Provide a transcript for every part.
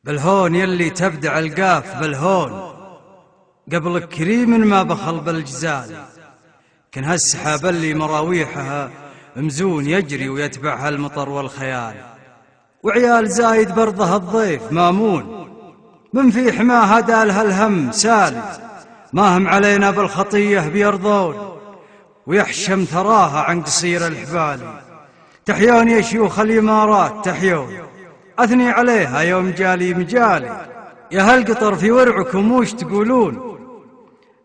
بالهون يلي تبدع القاف بالهون قبلك كريم ما بخل بالجزال. كان هالسحاب اللي مراويحها مزون يجري ويتبعها المطر والخيال. وعيال زايد برضه الضيف مامون من في حماها دالها الهم سالي. ما هم علينا بالخطية بيرضون ويحشم ثراها عن قصير الحبال. تحيون يا شيوخ الإمارات تحيون أثني عليها يوم جالي مجالي. يا هالقطر في ورعكم وش تقولون؟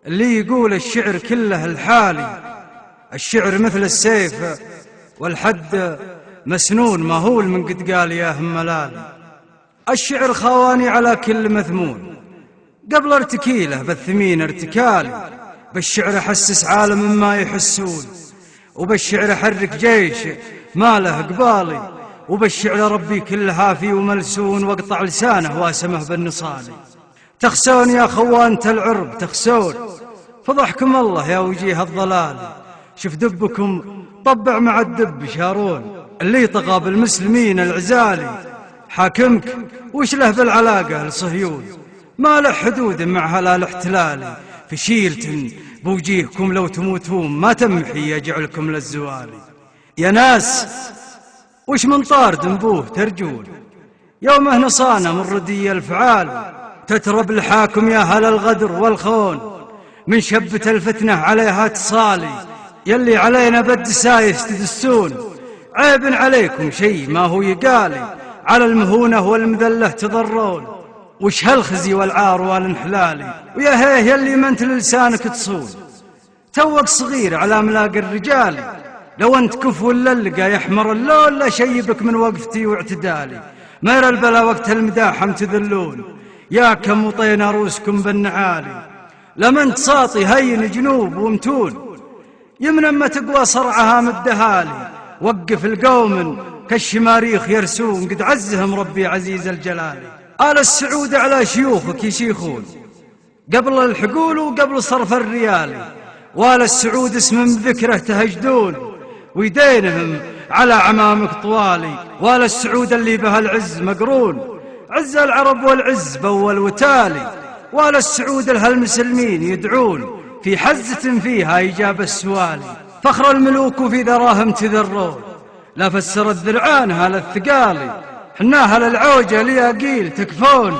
اللي يقول الشعر كله الحالي. الشعر مثل السيف والحد مسنون مهول من قد قال يا هملالي. الشعر خواني على كل مثمون قبل ارتكيله بالثمين ارتكالي. بالشعر احسس عالم ما يحسون وبالشعر احرك جيش ما له قبالي. وبالشعر ربي كل هافي وملسون واقطع لسانه واسمه بالنصالي. تخسون يا خوانة العرب تخسون فضحكم الله يا وجيه الضلال. شوف دبكم طبع مع الدب شارون اللي طغى بالمسلمين العزالي. حاكمك وش له بالعلاقة لصهيون ما له حدود مع هلال احتلالي. في شيلة بوجيهكم لو تموتون ما تمحي يجعلكم للزوالي. يا ناس وش من طارد نبوه ترجون يومه نصانا من ردي الفعال. تترب الحاكم يا هل الغدر والخون من شبة الفتنة عليها تصالي. يلي علينا بالدسايس تدسون عيب عليكم شيء ما هو يقالي. على المهونة والمذلة تضرون وش هالخزي والعار والانحلالي. ويا هيه يلي منت لسانك تصون توك صغير على ملاق الرجال. لو انت كفو اللقى يحمر اللون لا شيبك من وقفتي واعتدالي. ما يرى البلا وقت المداحم تذلون يا كم وطينا روسكم بالنعالي. لما انت ساطي هين جنوب ومتون يمن اما تقوى صرعها مدهالي. وقف القوم كالشماريخ يرسون قد عزهم ربي عزيز الجلال. آل السعود على شيوخك يشيخون قبل الحقول وقبل صرف الريال. وآل السعود اسم بذكره تهجدون ويدينهم على عمامك طوالي. وآل السعود اللي بها العز مقرون عز العرب والعز بول وتالي. وآل السعود الهالمسلمين يدعون في حزة فيها إجابة السوالي. فخر الملوك في ذراهم تذرون لا فسر الذرعان هال الثقالي. حناها للعوجة لياقيل تكفون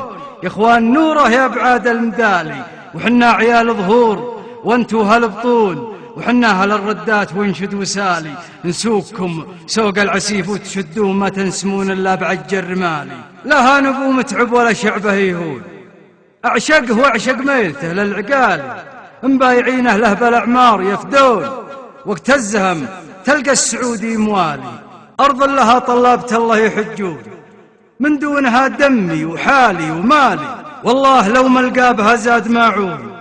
يا اخوان نوره يا بعاد المدالي. وحنا عيال ظهور وانتو هالبطون وحنا هالردات وانشد وسالي. نسوقكم سوق العسيف وتشدون ما تنسمون الا بعجر رمالي. لا هانبو متعب ولا شعبه يهون اعشقه واعشق ميلته للعقال. مبايعينه له بالاعمار يفدون وقت الزهم تلقى السعودي موالي. أرض لها طلابة الله يحجون من دونها دمي وحالي ومالي. والله لو ملقى بها زاد ماعون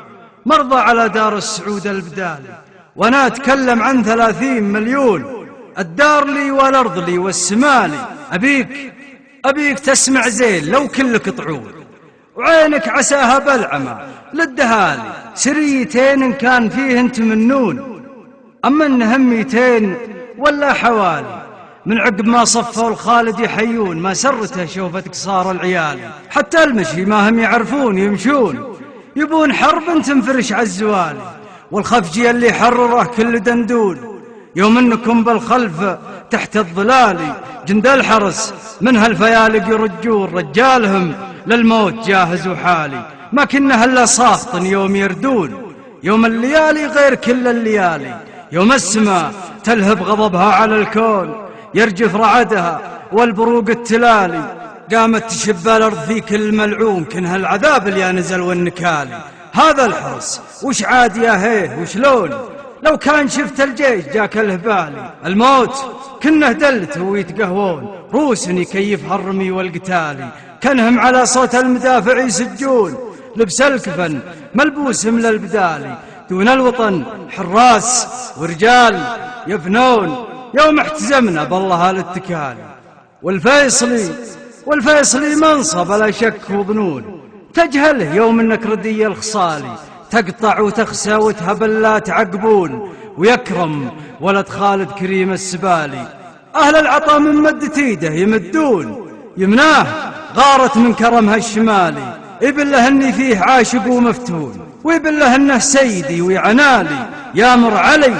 مرضى على دار السعود البدالي. وانا اتكلم عن 30 مليون الدار لي والأرض لي والسمالي. أبيك تسمع زين لو كلك طعون وعينك عساها بلعمة للدهالي. سريتين إن كان فيهن تمنون أما إنهم 200 ولا حوالي. من عقب ما صفوا الخالد يحيون ما سرته شوفة قصار العيالي. حتى المشي ما هم يعرفون يمشون يبون حرب تنفرش عالزوالي. والخفجي اللي حرره كل دندون يوم انكم بالخلف تحت الظلال. جند الحرس من هالفيالق يرجون رجالهم للموت جاهز وحالي. ما كنا هلا ساخط يوم يردون يوم الليالي غير كل الليالي. يوم السماء تلهب غضبها على الكون يرجف رعدها والبروق التلالي. قامت تشب الأرض في كل ملعون كنها العذاب اللي نزل والنكالي. هذا الحرس وش عاد يا هيه وشلون لو كان شفت الجيش جاك الهبالي. الموت كنه دلته ويتقهوون روس يكيفها الرمي والقتالي. كانهم على صوت المدافع يسجون لبس الكفن ملبوس من البدالي. دون الوطن حراس ورجال يفنون يوم احتزمنا بالله الاتكالي. والفيصلي منصب لا شك وظنون تجهله يوم انك ردي الخصالي. تقطع وتخسى وتهبل لا تعقبون ويكرم ولد خالد كريم السبالي. أهل العطا من مدة ايده يمدون يمناه غارت من كرمها الشمالي، يبن له اني فيه عاشق ومفتون، ويبن له انه سيدي ويعنالي، يامر علي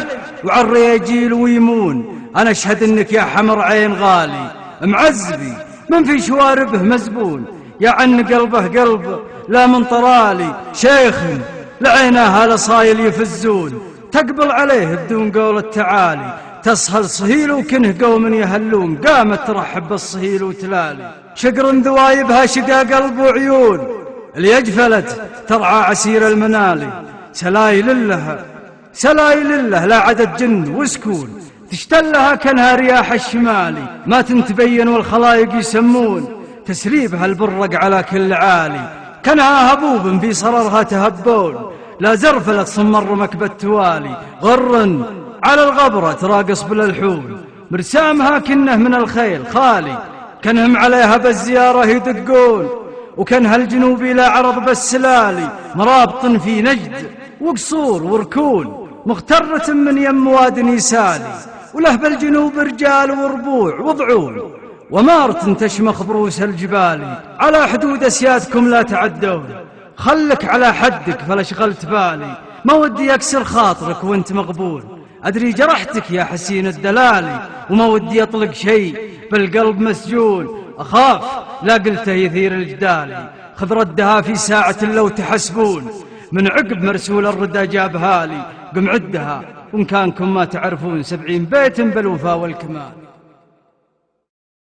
وعري يجيل ويمون. انا اشهد انك يا حمر عين غالي، معزبي من في شواربه مزبون، يا عن قلبه قلب لا من طرالي، شيخ لعيناها لصايل يفزون، تقبل عليه بدون قول التعالي، تسهل صهيل وكنه قوم يهلون، قامت ترحب بالصهيل وتلالي، شقر ذوايبها شقا قلب وعيون، اللي اجفلت ترعى عسير المنالي، سلايل له لا عدد جن وسكون، تشتلها كانها رياح الشمالي، ما تنتبين والخلايق يسمون، تسريبها البرق على كل عالي، كانها هبوب في صررها تهبون، لا زرفلت صمر مكبة توالي، غر على الغبرة تراقص بالالحون، مرسامها كنه من الخيل خالي، كانهم عليها بالزيارة يدقون، وكانها الجنوبي لا عرض بالسلالي، مرابط في نجد وقصور وركون، مغترة من يم واد يسالي، وله بالجنوب رجال وربوع وضعون، ومارة تشمخ بروس الجبال، على حدود أسيادكم لا تعدون، خلك على حدك فلا شغلت بالي، ما ودي أكسر خاطرك وانت مغبون، أدري جرحتك يا حسين الدلالي، وما ودي أطلق شيء بالقلب مسجون، أخاف لا قلته يثير الجدالي، خذ ردها في ساعة لو تحسبون، من عقب مرسول الردى جابها لي، قم عدها وإن كانكم ما تعرفون 70 بيت بالوفا والكمال.